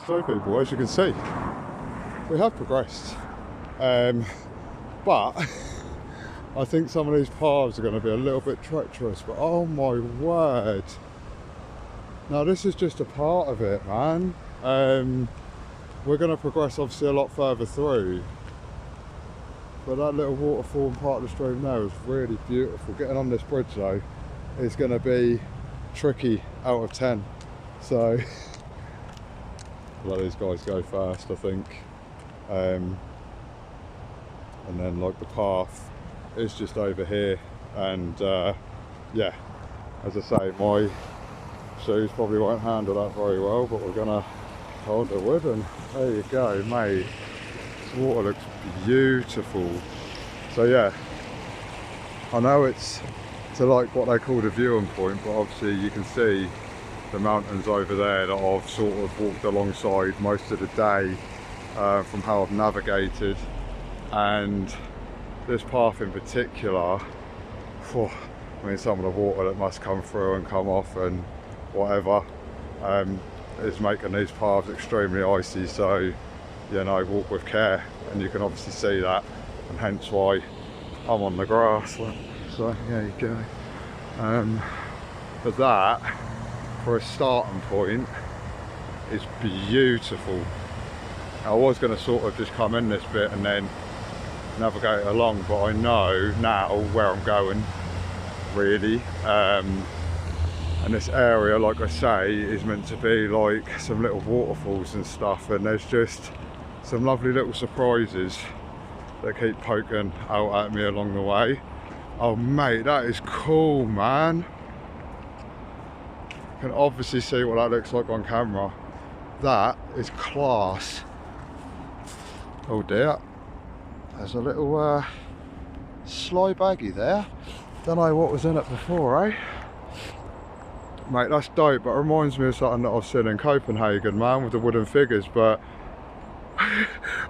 So people, as you can see, we have progressed, but I think some of these paths are going to be a little bit treacherous, but oh my word. Now this is just a part of it, man. We're going to progress obviously a lot further through, but that little waterfall and part of the stream there is really beautiful. Getting on this bridge though is going to be tricky out of 10, so let these guys go first, I think. And then like the path is just over here, and yeah, as I say, my shoes probably won't handle that very well, but we're gonna hold the wood, and there you go, mate. This water looks beautiful. So yeah, I know it's to like what they call the viewing point, but obviously you can see the mountains over there that I've sort of walked alongside most of the day from how I've navigated, and this path in particular, I mean, some of the water that must come through and come off and whatever is making these paths extremely icy, so you know, walk with care, and you can obviously see that, and hence why I'm on the grass. So there you go. But that, for a starting point, is beautiful. I was going to sort of just come in this bit and then navigate along, but I know now where I'm going, really. And this area, like I say, is meant to be like some little waterfalls and stuff, and there's just some lovely little surprises that keep poking out at me along the way. Oh mate, that is cool, man. You can obviously see what that looks like on camera. That is class. Oh dear, there's a little sly baggy there. Don't know what was in it before, eh? Mate, that's dope, but it reminds me of something that I've seen in Copenhagen, man, with the wooden figures. But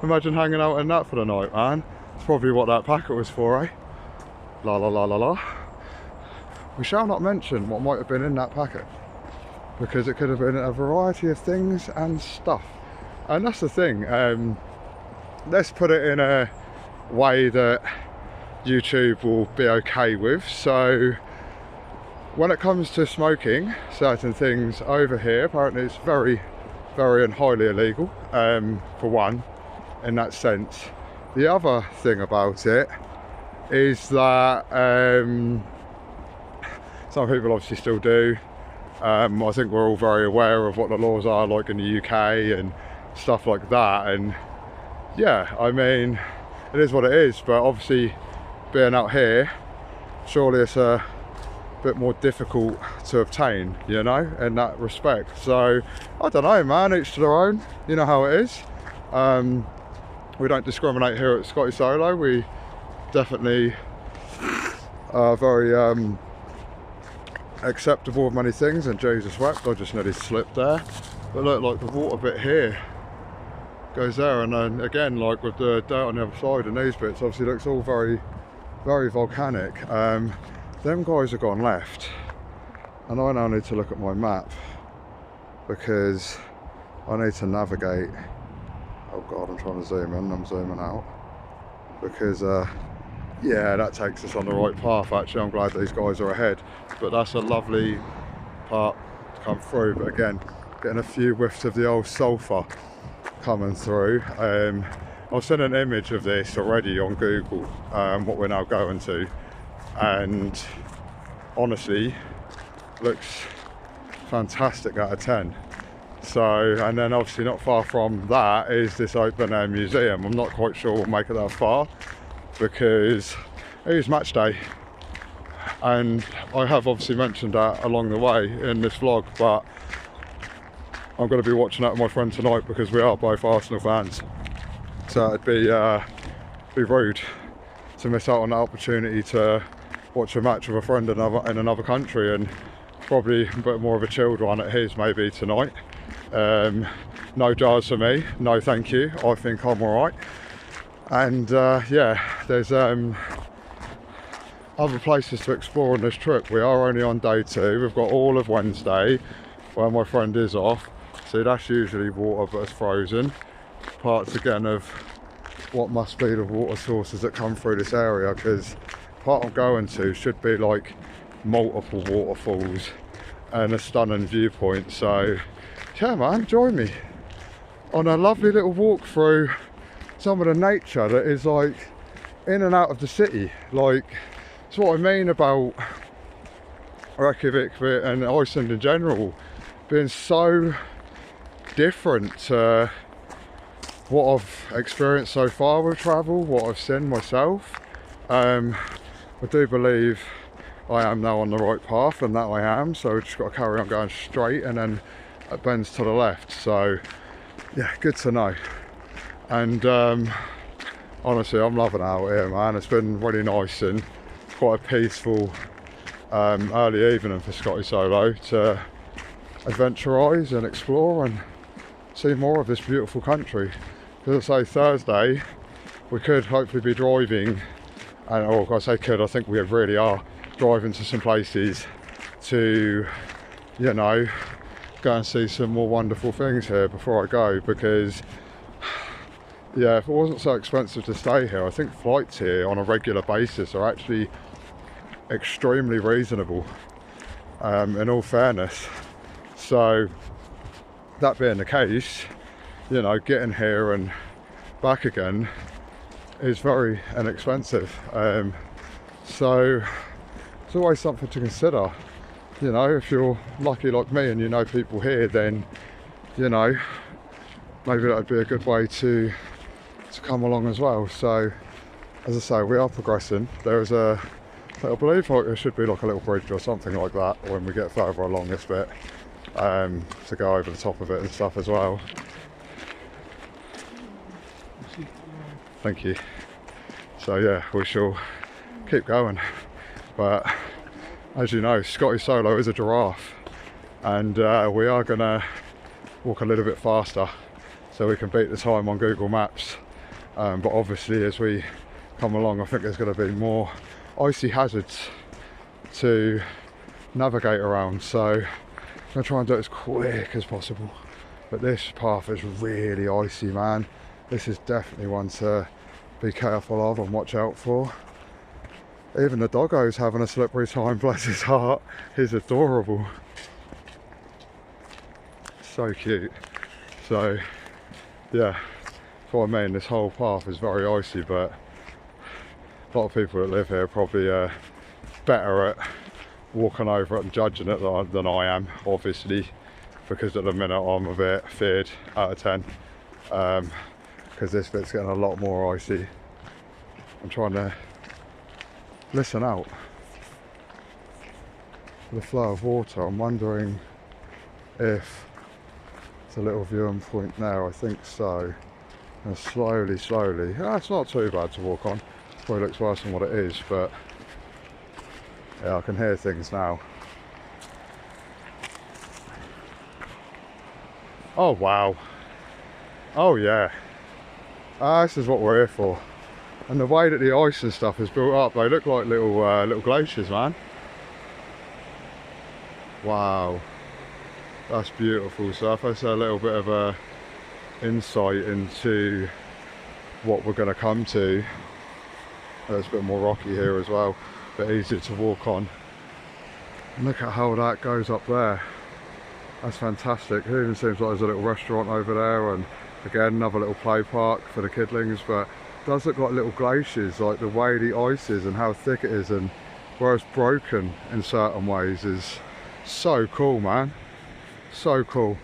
imagine hanging out in that for the night, man. That's probably what that packet was for, eh? La la la la la. We shall not mention what might have been in that packet, because it could have been a variety of things and stuff. And that's the thing, let's put it in a way that YouTube will be okay with. So when it comes to smoking certain things over here, apparently it's very, very and highly illegal, for one, in that sense. The other thing about it is that some people obviously still do. I think we're all very aware of what the laws are like in the UK and stuff like that, and yeah, I mean, it is what it is, but obviously being out here, surely it's a bit more difficult to obtain, you know, in that respect. So I don't know, man, each to their own, you know how it is. We don't discriminate here at Scotty Solo. We definitely are very acceptable of many things, and Jesus wept, I just nearly slipped there. But look, like the water bit here goes there, and then again, like with the dirt on the other side and these bits, obviously looks all very, very volcanic. Them guys have gone left, and I now need to look at my map, because I need to navigate. Oh god, I'm trying to zoom in, I'm zooming out, because yeah, that takes us on the right path. Actually, I'm glad these guys are ahead, but that's a lovely part to come through. But again, getting a few whiffs of the old sulphur coming through. I've seen an image of this already on Google, what we're now going to, and honestly looks fantastic out of 10. So, and then obviously not far from that is this open air museum. I'm not quite sure we'll make it that far, because it is match day, and I have obviously mentioned that along the way in this vlog, but I'm going to be watching that with my friend tonight, because we are both Arsenal fans, so it'd be rude to miss out on that opportunity to watch a match with a friend in another country, and probably a bit more of a chilled one at his maybe tonight. No jars for me, no thank you, I think I'm alright. And yeah, there's other places to explore on this trip. We are only on day 2, we've got all of Wednesday where my friend is off, See, that's usually water but it's frozen. Parts again of what must be the water sources that come through this area, because part I'm going to should be like multiple waterfalls and a stunning viewpoint. So yeah man, join me on a lovely little walk through some of the nature that is like in and out of the city. Like, it's what I mean about Reykjavik and Iceland in general being so different to what I've experienced so far with travel, what I've seen myself. I do believe I am now on the right path, and that I am, so I've just got to carry on going straight and then it bends to the left. So yeah, good to know. And honestly, I'm loving it out here, man. It's been really nice and quite a peaceful early evening for Scotty Solo to adventurise and explore and see more of this beautiful country. Because I say Thursday we could hopefully be driving, and I say could, I think we really are driving to some places to, you know, go and see some more wonderful things here before I go. Because yeah, if it wasn't so expensive to stay here, I think flights here on a regular basis are actually extremely reasonable, in all fairness. So that being the case, you know, getting here and back again is very inexpensive. So it's always something to consider. You know, if you're lucky like me and you know people here, then, you know, maybe that would be a good way to come along as well. So as I say, we are progressing. There's a, I believe like there should be like a little bridge or something like that when we get further along this bit, to go over the top of it and stuff as well. Thank you. So yeah, we shall keep going. But as you know, Scotty Solo is a giraffe, and we are gonna walk a little bit faster so we can beat the time on Google Maps. But obviously as we come along, I think there's going to be more icy hazards to navigate around, so I'm going to try and do it as quick as possible. But this path is really icy, man. This is definitely one to be careful of and watch out for. Even the doggo's having a slippery time, bless his heart. He's adorable. So cute. So yeah, that's what I mean, this whole path is very icy, but a lot of people that live here are probably better at walking over it and judging it than I am, obviously, because at the minute I'm a bit feared out of 10, because this bit's getting a lot more icy. I'm trying to listen out for the flow of water. I'm wondering if it's a little viewing point now. I think so. And slowly, it's not too bad to walk on. Probably looks worse than what it is, but yeah, I can hear things now. Oh wow. Oh yeah. This is what we're here for. And the way that the ice and stuff is built up, they look like little glaciers, man. Wow. That's beautiful stuff. That's a little bit of a insight into what we're going to come to. It's a bit more rocky here as well, a bit easier to walk on. And look at how that goes up there. That's fantastic. It even seems like there's a little restaurant over there, and again another little play park for the kidlings. But it does look like little glaciers, like the way the ice is and how thick it is, and where it's broken in certain ways is so cool, man. So cool.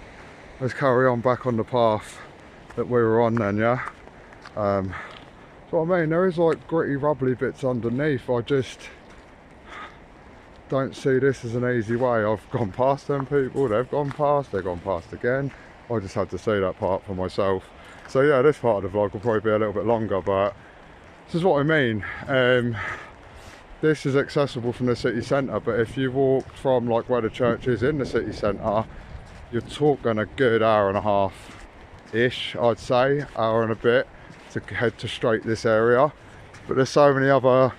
Let's carry on back on the path that we were on then, yeah? So I mean, there is like gritty rubbly bits underneath. I just don't see this as an easy way. I've gone past them people, they've gone past again. I just had to see that part for myself. So yeah, this part of the vlog will probably be a little bit longer, but this is what I mean. This is accessible from the city centre, but if you walk from like where the church is in the city centre, you're talking a good hour and a half ish, I'd say, hour and a bit to head to straight this area. But there's so many other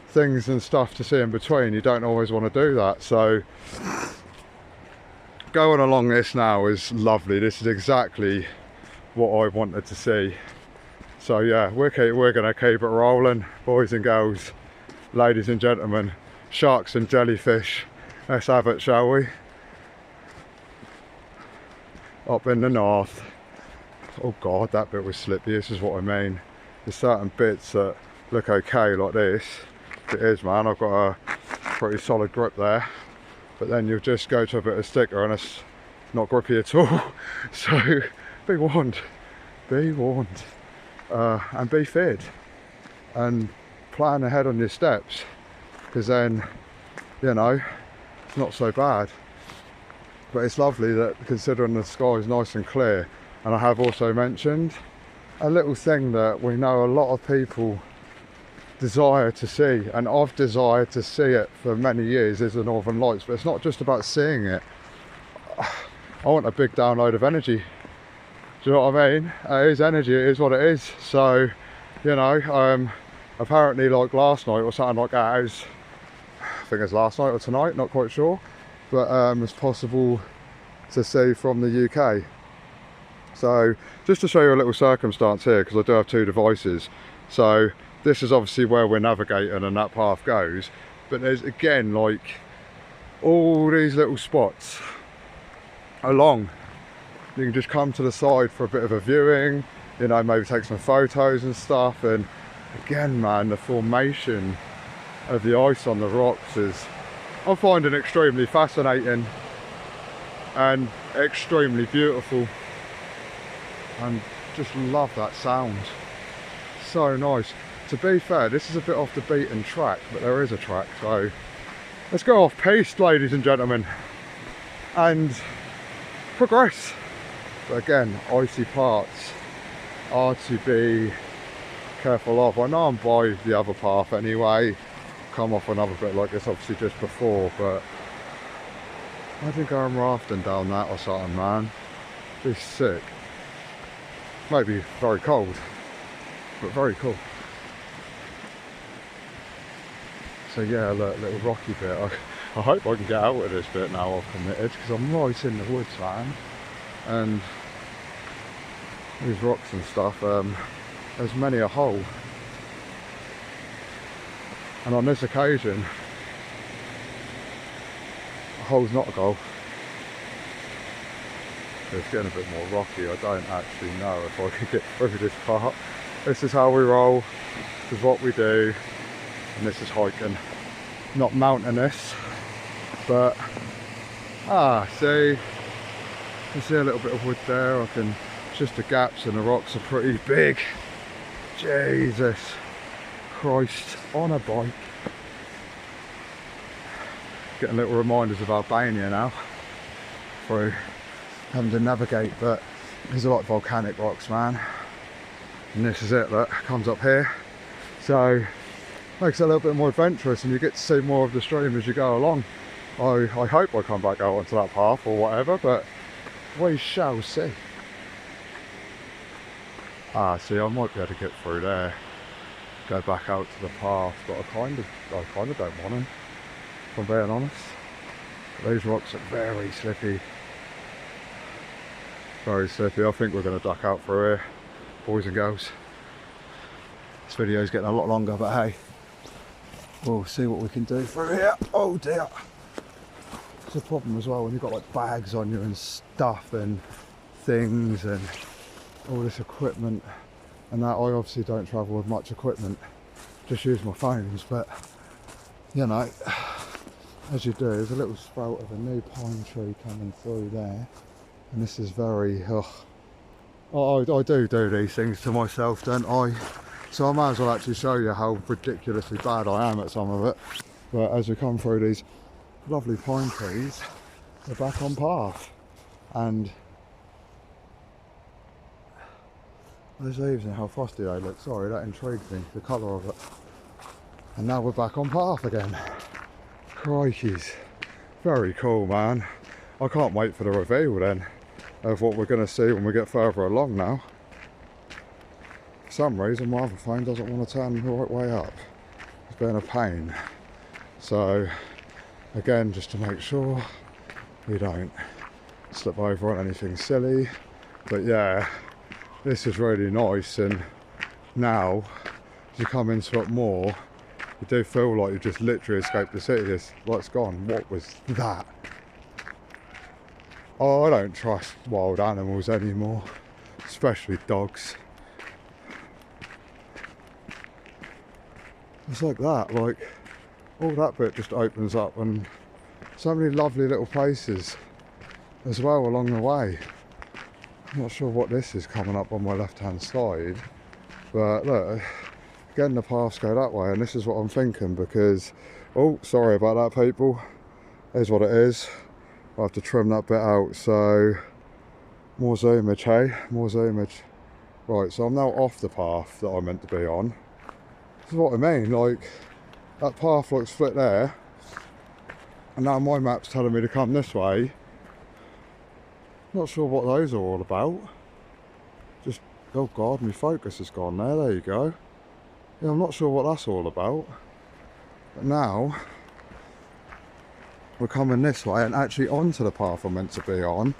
things and stuff to see in between, you don't always want to do that. So going along this now is lovely. This is exactly what I wanted to see. So yeah, we're gonna keep it rolling, boys and girls, ladies and gentlemen, sharks and jellyfish. Let's have it, shall we? Up in the north. Oh god, that bit was slippy. This is what I mean. There's certain bits that look okay like this. It is, man. I've got a pretty solid grip there. But then you'll just go to a bit of sticker and it's not grippy at all. So be warned. Be warned. And be feared. And plan ahead on your steps. Because then, you know, it's not so bad. But it's lovely that, considering the sky is nice and clear, and I have also mentioned a little thing that we know a lot of people desire to see, and I've desired to see it for many years, is the Northern Lights. But it's not just about seeing it. I want a big download of energy. Do you know what I mean? It is energy, it is what it is. So, you know, apparently like last night or something like that, I think it's last night or tonight, not quite sure, but it's possible to see from the UK. So just to show you a little circumstance here, because I do have two devices. So this is obviously where we're navigating and that path goes, but there's again like all these little spots along. You can just come to the side for a bit of a viewing, you know, maybe take some photos and stuff. And again, man, the formation of the ice on the rocks is, I'm finding extremely fascinating and extremely beautiful, and just love that sound. So nice. To be fair, this is a bit off the beaten track, but there is a track, so let's go off piste, ladies and gentlemen, and progress. But again, icy parts are to be careful of. I know I'm by the other path anyway, come off another bit like this obviously just before, but I think I'm rafting down that or something, man. Be sick. Might be very cold, but very cool. So yeah, look, little rocky bit. I hope I can get out of this bit now I've committed, because I'm right in the woods, man. And these rocks and stuff, there's many a hole. And on this occasion, a hole's not a goal. It's getting a bit more rocky. I don't actually know if I can get through this part. This is how we roll, this is what we do, and this is hiking. Not mountainous, but see, you see a little bit of wood there. It's just the gaps, and the rocks are pretty big. Jesus Christ, on a bike. Getting little reminders of Albania now through having to navigate, but there's a lot of volcanic rocks, man. And this is it, that comes up here. So makes it a little bit more adventurous, and you get to see more of the stream as you go along. I hope I come back out onto that path or whatever, but we shall see. See, I might be able to get through there, go back out to the path, but I kind of don't want to, if I'm being honest. These rocks are very slippy. Very slippy. I think we're going to duck out through here, boys and girls. This video's getting a lot longer, but hey, we'll see what we can do through here. Oh dear. It's a problem as well when you've got like bags on you and stuff and things and all this equipment and that. I obviously don't travel with much equipment, just use my phones, but you know, as you do, there's a little sprout of a new pine tree coming through there, and this is very I do these things to myself, don't I? So I might as well actually show you how ridiculously bad I am at some of it. But as we come through these lovely pine trees, we're back on path, and those leaves and how frosty they look, sorry, that intrigued me, the colour of it. And now we're back on path again. Crikeys. Very cool, man. I can't wait for the reveal then of what we're going to see when we get further along now. For some reason my other phone doesn't want to turn the right way up. It's been a pain. So again, just to make sure we don't slip over on anything silly. But yeah, this is really nice, and now as you come into it more, you do feel like you've just literally escaped the city. It's like it's gone. What was that? Oh, I don't trust wild animals anymore, especially dogs. It's like that, like all that bit just opens up, and so many lovely little places as well along the way. I'm not sure what this is coming up on my left hand side, but look, again the paths go that way, and this is what I'm thinking, because, oh, sorry about that people, here's what it is. I have to trim that bit out, so more zoomage, hey, more zoomage. Right, so I'm now off the path that I'm meant to be on. This is what I mean, like that path looks split there, and now my map's telling me to come this way. Not sure what those are all about. Just, oh god, my focus has gone there, there you go. Yeah, I'm not sure what that's all about. But now we're coming this way and actually onto the path I'm meant to be on.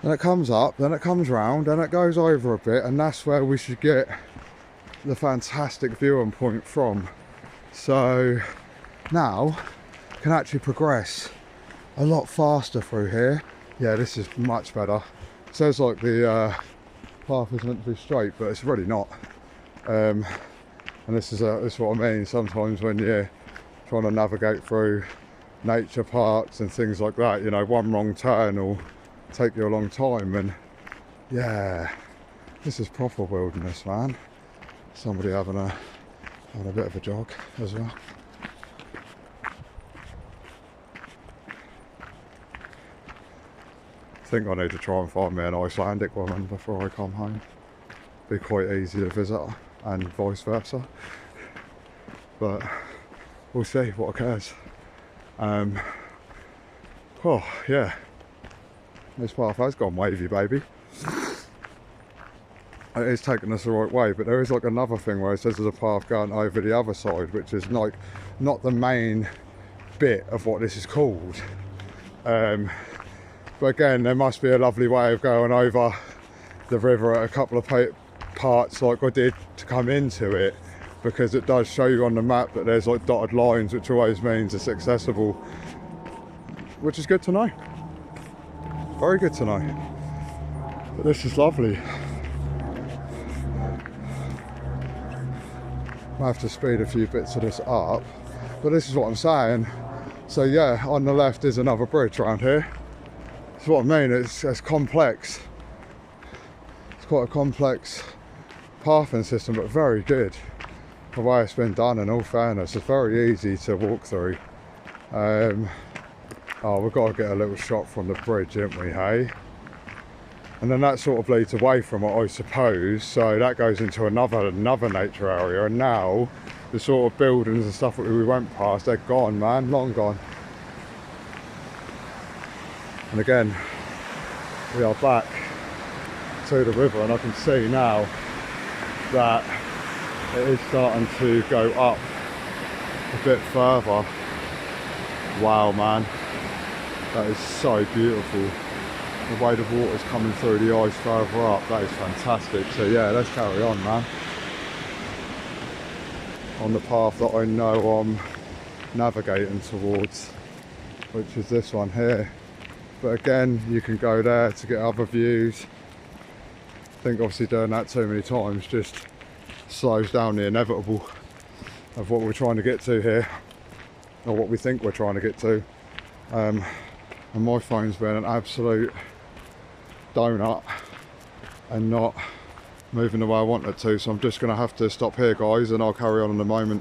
And it comes up, then it comes round, and it goes over a bit, and that's where we should get the fantastic viewing point from. So now I can actually progress a lot faster through here. Yeah, this is much better. It says like the path is meant to be straight, but it's really not. And this is what I mean. Sometimes when you're trying to navigate through nature parks and things like that, you know, one wrong turn will take you a long time. And yeah, this is proper wilderness, man. Somebody having a bit of a jog as well. I think I need to try and find me an Icelandic woman before I come home. Be quite easy to visit, and vice versa. But we'll see what occurs. Oh yeah, this path has gone wavy, baby. It is taking us the right way, but there is like another thing where it says there's a path going over the other side, which is like not the main bit of what this is called. But again, there must be a lovely way of going over the river at a couple of parts like I did to come into it, because it does show you on the map that there's like dotted lines, which always means it's accessible, which is good to know. Very good to know. But this is lovely. I have to speed a few bits of this up, but this is what I'm saying. So yeah, on the left is another bridge around here. That's what I mean, it's complex. It's quite a complex pathing system, but very good. The way it's been done, in all fairness, it's very easy to walk through. Oh, we've got to get a little shot from the bridge, haven't we, hey? And then that sort of leads away from it, I suppose. So that goes into another nature area, and now the sort of buildings and stuff that we went past, they're gone, man, long gone. And again, we are back to the river, and I can see now that it is starting to go up a bit further. Wow, man, that is so beautiful. The way the water's coming through the ice further up, that is fantastic. So yeah, let's carry on, man. On the path that I know I'm navigating towards, which is this one here. But again, you can go there to get other views. I think obviously doing that too many times just slows down the inevitable of what we're trying to get to here, or what we think we're trying to get to. And my phone's been an absolute donut and not moving the way I want it to, so I'm just going to have to stop here, guys, and I'll carry on in a moment.